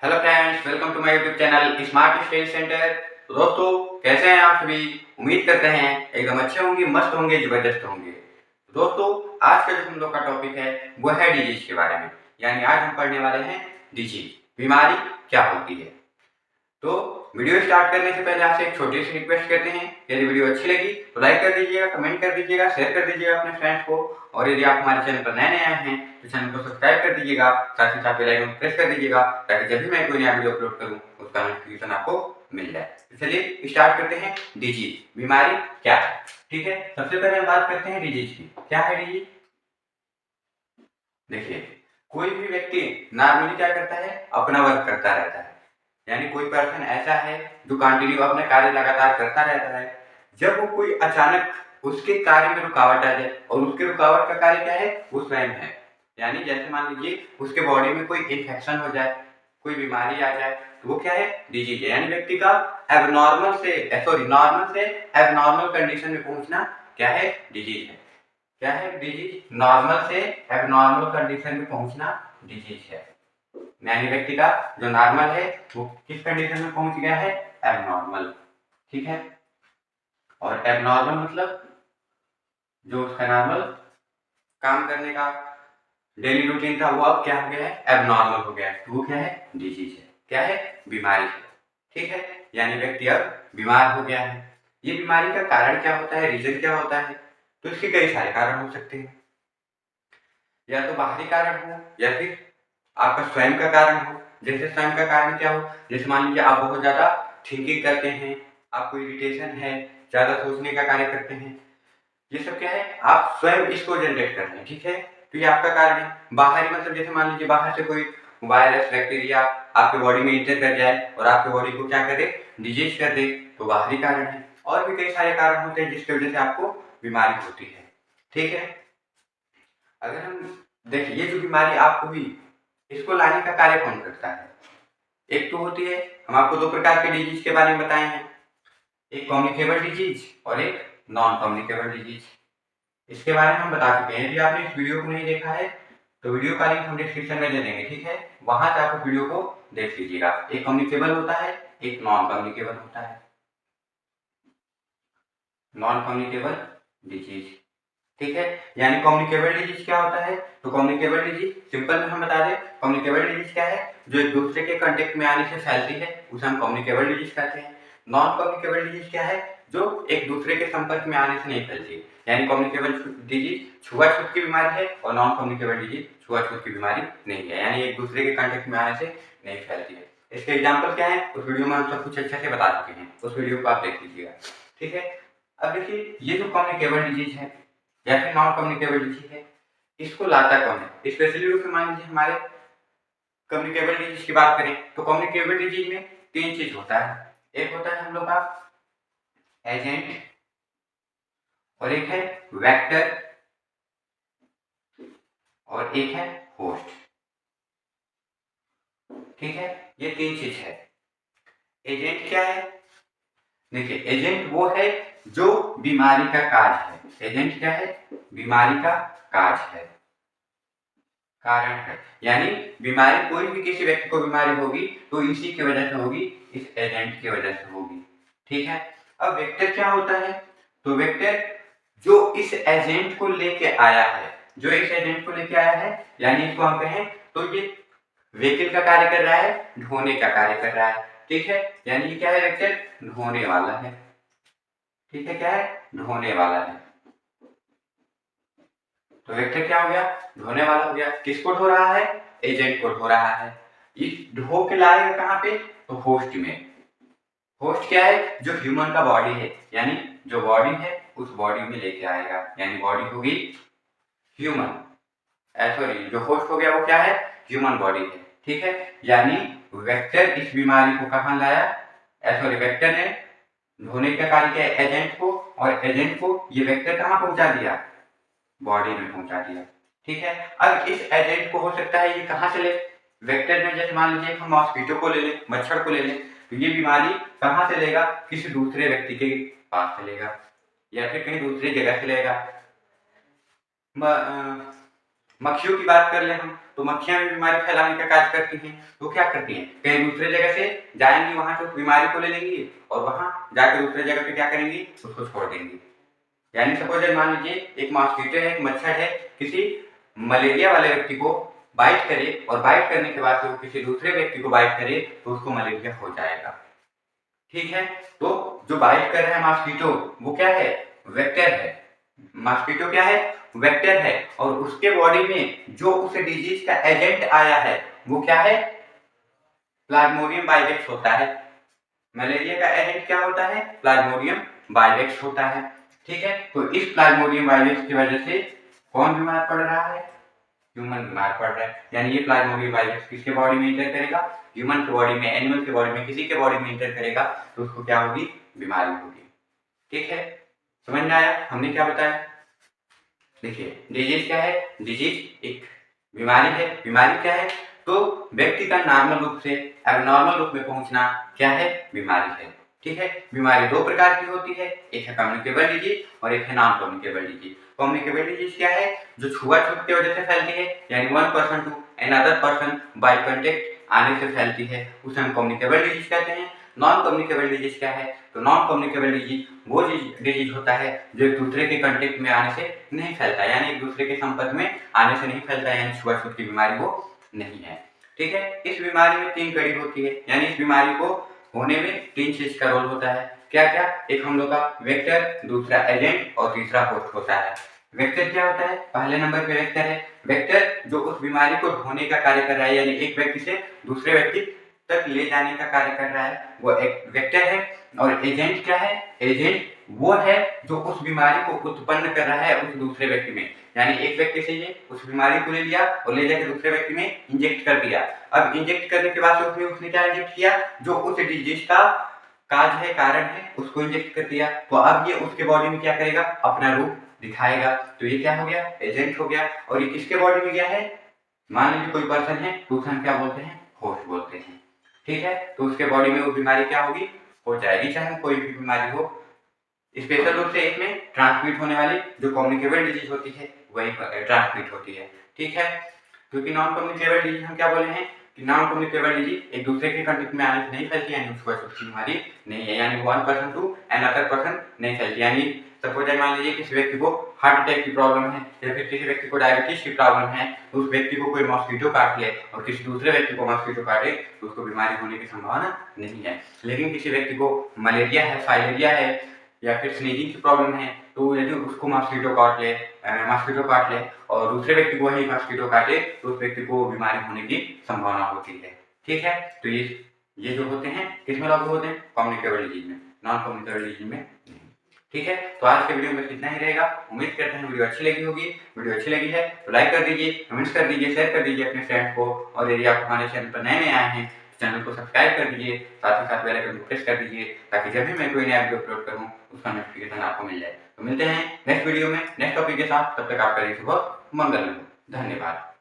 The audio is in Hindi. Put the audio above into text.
Hello friends, welcome to my YouTube channel smart study centre. तो दोस्तों, कैसे हैं आप सभी? उम्मीद करते हैं एकदम अच्छे होंगे, मस्त होंगे, जबरदस्त होंगे। तो दोस्तों, आज का जो हम लोग का टॉपिक है वो है डिजीज के बारे में। यानी आज हम पढ़ने वाले हैं डिजीज, बीमारी क्या होती है। तो वीडियो स्टार्ट करने से पहले आपसे एक छोटी सी रिक्वेस्ट करते हैं, यदि वीडियो अच्छी लगी तो लाइक कर दीजिएगा, कमेंट कर दीजिएगा, शेयर कर दीजिएगा अपने फ्रेंड्स को। और यदि आप हमारे चैनल पर नए आए हैं तो चैनल को सब्सक्राइब कर दीजिएगा, साथ ही साथ बेल आइकन प्रेस कर दीजिएगा ताकि जब भी मैं कोई नया वीडियो अपलोड करूं उसका नोटिफिकेशन आपको मिल जाए। तो चलिए स्टार्ट करते हैं। डिजीज, बीमारी क्या है। ठीक है, सबसे पहले हम बात करते हैं डिजीज की। क्या है डिजीज? देखिए, कोई भी व्यक्ति नॉर्मली क्या करता है, अपना वर्क करता रहता है। यानी कोई पर्सन ऐसा है जो कंटिन्यू अपने कार्य लगातार करता रहता है। जब वो कोई अचानक उसके कार्य में रुकावट आ जाए, और उसके रुकावट का कार्य क्या है, वो स्वयं है। यानी जैसे मान लीजिए उसके बॉडी में कोई इन्फेक्शन हो जाए, कोई बीमारी आ जाए, तो वो क्या है, डिजीज है। यानी व्यक्ति का नॉर्मल से एबनॉर्मल कंडीशन में पहुंचना क्या है, डिजीज है। क्या है डिजीज? नॉर्मल से एबनॉर्मल कंडीशन में पहुंचना डिजीज है। यानी व्यक्ति का जो नॉर्मल है वो किस कंडीशन में पहुंच गया है, एबनॉर्मल। ठीक है, और एबनॉर्मल मतलब जो उसका नॉर्मल काम करने का डेली रूटीन था वो अब क्या हो गया है, एबनॉर्मल हो गया है। तो वो क्या है, डिजीज है। क्या है, बीमारी है। ठीक है, यानी व्यक्ति अब बीमार हो गया है। ये बीमारी का कारण क्या होता है, रीजन क्या होता है? तो इसके कई सारे कारण हो सकते हैं। या तो बाहरी कारण हो या फिर आपका स्वयं का कारण हो। जैसे स्वयं का कारण क्या हो, जैसे मान लीजिए आप बहुत ज्यादा थिंकिंग करते हैं, आपको इरिटेशन है, ज्यादा सोचने का कार्य करते हैं। ये सब क्या है, आप स्वयं इसको जनरेट कर रहे हैं। ठीक है, तो ये आपका कारण है। बाहरी मतलब जैसे मान लीजिए बाहर से कोई वायरस बैक्टीरिया आपके बॉडी में इंटर कर जाए और आपके बॉडी को क्या करे, डिजीज कर दे, तो बाहरी कारण है। और भी कई सारे कारण होते हैं जिसकी वजह से आपको बीमारी होती है। ठीक है, अगर हम देखिए ये जो बीमारी आपको हुई, इसको लाने का कार्य कौन करता है? एक तो होती है, हम आपको दो प्रकार के डिजीज के बारे में बताए हैं, एक कम्युनिकेबल डिजीज और एक नॉन कम्युनिकेबल डिजीज। इसके बारे में हम बता चुके हैं। यदि आपने इस वीडियो को नहीं देखा है तो वीडियो का लिंक हम डिस्क्रिप्शन में दे देंगे। ठीक है, वहां से आप वीडियो को देख लीजिएगा। एक कम्युनिकेबल होता है, एक नॉन कम्युनिकेबल होता है। नॉन कम्युनिकेबल डिजीज, ठीक है। यानी कम्युनिकेबल डिजीज क्या होता है? तो कम्युनिकेबल डिजीज सिंपल में हम बता दें, कम्युनिकेबल डिजीज क्या है, जो एक दूसरे के कांटेक्ट में आने से फैलती है, उसे हम कम्युनिकेबल डिजीज कहते हैं। नॉन कम्युनिकेबल डिजीज क्या है, जो एक दूसरे के संपर्क में आने से नहीं फैलती। यानी कम्युनिकेबल डिजीज छुआछूत की बीमारी है और नॉन कम्युनिकेबल डिजीज छुआछूत की बीमारी नहीं है, यानी एक दूसरे के कांटेक्ट में आने से नहीं फैलती है। इसके एग्जाम्पल क्या है, उस वीडियो में हम सब कुछ अच्छे से बता चुके हैं, उस वीडियो को आप देख लीजिएगा। ठीक है, अब देखिए ये जो कम्युनिकेबल डिजीज है या फिर नॉन कम्युनिकेबल डिजीज है, इसको लाता कौन है? स्पेशली रूप से मान लीजिए हमारे कम्युनिकेबल डिजीज की बात करें तो कम्युनिकेबल डिजीज में तीन चीज होता है। एक होता है हम लोग का एजेंट, और एक है वेक्टर, और एक है होस्ट। ठीक है, ये तीन चीज है। एजेंट क्या है? देखिए, एजेंट वो है जो बीमारी का काज है। एजेंट क्या है? बीमारी का काज है, कारण है। यानी बीमारी, कोई भी किसी व्यक्ति को बीमारी होगी तो इसी की वजह से होगी, इस एजेंट की वजह से होगी। ठीक है, अब वेक्टर क्या होता है? तो वेक्टर जो इस एजेंट को लेके आया है, जो इस एजेंट को लेके आया है, यानी इसको हम कहें तो ये व्हीकल का कार्य कर रहा है, ढोने का कार्य कर रहा है। ठीक है, यानी ये क्या है, वेक्टर ढोने वाला है। ठीक है, क्या है, ढोने वाला है। तो वेक्टर क्या हो गया, ढोने वाला हो गया। किसको ढो रहा है? एजेंट को ढो रहा है। ये ढो के लाएगा कहाँ पे? तो होस्ट में। होस्ट क्या है? जो ह्यूमन का बॉडी है, यानी जो बॉडी है उस बॉडी में लेके आएगा, यानी बॉडी होगी ह्यूमन। सॉरी, जो होस्ट हो गया वो क्या है, ह्यूमन बॉडी है। ठीक है, यानी वेक्टर इस बीमारी को कहाँ लाया, सॉरी, वेक्टर ने ढोने का कार्य किया एजेंट को, और एजेंट को ये वेक्टर कहाँ पहुंचा दिया, बॉडी में पहुंचा दिया। ठीक है, अब इस एजेंट को हो सकता है ये कहाँ से ले, वेक्टर में, जैसे मान लीजिए हम मॉस्किटो को ले लें, मच्छर को ले लें, तो ये बीमारी कहाँ से लेगा, किसी दूसरे व्यक्ति के पास से लेगा या फिर कहीं दूसरी जगह से लेगा। मक्खियों की बात कर ले हम, तो मक्खियां भी बीमारी फैलाने का कार्य करती हैं। तो क्या करती हैं, कहीं दूसरे जगह से जाएंगी, वहां से उस बीमारी को ले लेंगी और वहां जाकर दूसरे जगह पे क्या करेंगी, उसको छोड़ देंगी। यानी सपोज मान लीजिए एक मॉस्किटो है, एक मच्छर है, किसी मलेरिया वाले व्यक्ति को बाइट करे और बाइट करने के बाद वो किसी दूसरे व्यक्ति को बाइट करे तो उसको मलेरिया हो जाएगा। ठीक है, तो जो बाइट कर रहा है मॉस्किटो वो क्या है, वेक्टर है। मॉस्किटो क्या है, वेक्टर है, और उसके बॉडी में जो उस डिजीज का एजेंट आया है वो क्या है, प्लाज्मोडियम बाइवेक्स होता है। मलेरिया का एजेंट क्या होता है, प्लाज्मोडियम बाइवेक्स होता है। ठीक है, तो इस प्लाज्मोडियम बाइवेक्स की वजह से कौन बीमार पड़ रहा है, ह्यूमन बीमार पड़ रहा है। यानी ये प्लाज्मोडियम वायरस किसके बॉडी में इंटर करेगा, ह्यूमन के बॉडी में, एनिमल के बॉडी में, किसी के बॉडी में इंटर करेगा तो उसको क्या होगी, बीमारी होगी। ठीक है, समझ में आया हमने क्या बताया। देखिए डिजीज क्या है, डिजीज एक बीमारी है। बीमारी क्या है, तो व्यक्ति का नॉर्मल रूप से एबनॉर्मल रूप में पहुंचना क्या है, बीमारी है। ठीक है, बीमारी दो प्रकार की होती है, एक है कम्युनिकेबल डिजीज और एक है non communicable disease. Communicable disease क्या है, जो छुआछूत की वजह से फैलती है, यानी one person to another person by contact आने से फैलती है, उसे हम कम्युनिकेबल डिजीज कहते हैं। नॉन कम्युनिकेबल डिजीज क्या है, तो नॉन कम्युनिकेबल डिजीज वो डिजीज होता है जो एक दूसरे के कांटेक्ट में आने से नहीं फैलता, यानी एक दूसरे के संपर्क में आने से नहीं फैलता, यानी छुआछूत की बीमारी वो नहीं है। ठीक है, इस बीमारी में तीन कड़ी होती है, यानी इस बीमारी को होने में तीन चीज का रोल होता है। क्या क्या, एक हम लोग का वेक्टर, दूसरा एजेंट और तीसरा होस्ट होता है। वेक्टर क्या होता है, पहले नंबर पे वेक्टर है। वेक्टर जो उस बीमारी को ढोने का कार्य कर रहा है, यानी एक व्यक्ति से दूसरे व्यक्ति तक ले जाने का कार्य कर रहा है, वो एक वेक्टर है। और एजेंट क्या है, एजेंट वो है जो उस बीमारी को उत्पन्न कर रहा है उस दूसरे व्यक्ति में, यानी एक व्यक्ति से ये उस बीमारी को ले लिया और ले जाकर दूसरे व्यक्ति में इंजेक्ट कर दिया। अब इंजेक्ट करने के बाद उसने क्या इंजेक्ट किया, जो उस डिजीज का काज है, कारण है, उसको इंजेक्ट कर दिया। तो अब ये उसके बॉडी में क्या करेगा, अपना रूप दिखाएगा। तो ये क्या हो गया, एजेंट हो गया। और ये किसके बॉडी में गया है, मान लीजिए कोई पर्सन है तो उसे हम क्या बोलते हैं, होस्ट बोलते हैं। ठीक है, तो उसके बॉडी में वो बीमारी क्या होगी, हो जाएगी, चाहे कोई भी बीमारी हो। स्पेशल रूप से इसमें ट्रांसमिट होने वाली जो कम्युनिकेबल डिजीज होती है वही ट्रांसमिट होती है। ठीक है, क्योंकि नॉन कम्युनिकेबल डिजीज हम क्या बोले हैं कि नॉन कम्युनिकेबल डिजीज एक दूसरे के कांटेक्ट में आने से नहीं फैलती, यानी उसको छुआछूत बीमारी नहीं है, यानी one person to another person नहीं फैलती। यानी सपोज मान लीजिए किसी व्यक्ति को हार्ट अटैक की प्रॉब्लम है या फिर किसी व्यक्ति को डायबिटीज की प्रॉब्लम है, तो उस व्यक्ति को कोई मॉस्किटो काट ले और किसी दूसरे व्यक्ति को मॉस्किटो काटे तो उसको बीमारी होने की संभावना नहीं है। लेकिन किसी व्यक्ति को मलेरिया है, फाइलेरिया है या फिर स्नीजिंग की प्रॉब्लम है, तो यदि उसको मॉस्किटो काट ले और दूसरे व्यक्ति को वही मॉस्किटो काटे तो उस व्यक्ति को बीमारी होने की संभावना होती है। ठीक है, तो ये जो होते हैं किसमें लागू होते हैं, कम्युनिकेबल डिजीज में, नॉन कम्युनिकेबल डिजीज में नहीं। ठीक है, तो आज के वीडियो में इतना ही रहेगा। उम्मीद करते हैं वीडियो अच्छी लगी होगी। वीडियो अच्छी लगी है तो लाइक कर दीजिए, कमेंट्स कर दीजिए, शेयर कर दीजिए अपने फ्रेंड्स को। और यदि आप हमारे चैनल पर नए आए हैं तो चैनल को सब्सक्राइब कर दीजिए, साथ ही साथ बेल आइकन को प्रेस कर दीजिए ताकि जब भी मैं कोई नया वीडियो अपलोड करूँ उसका नोटिफिकेशन आपको मिल जाए। तो मिलते हैं नेक्स्ट वीडियो में नेक्स्ट टॉपिक के साथ, तब तक आपका दिन शुभ मंगल हो। धन्यवाद।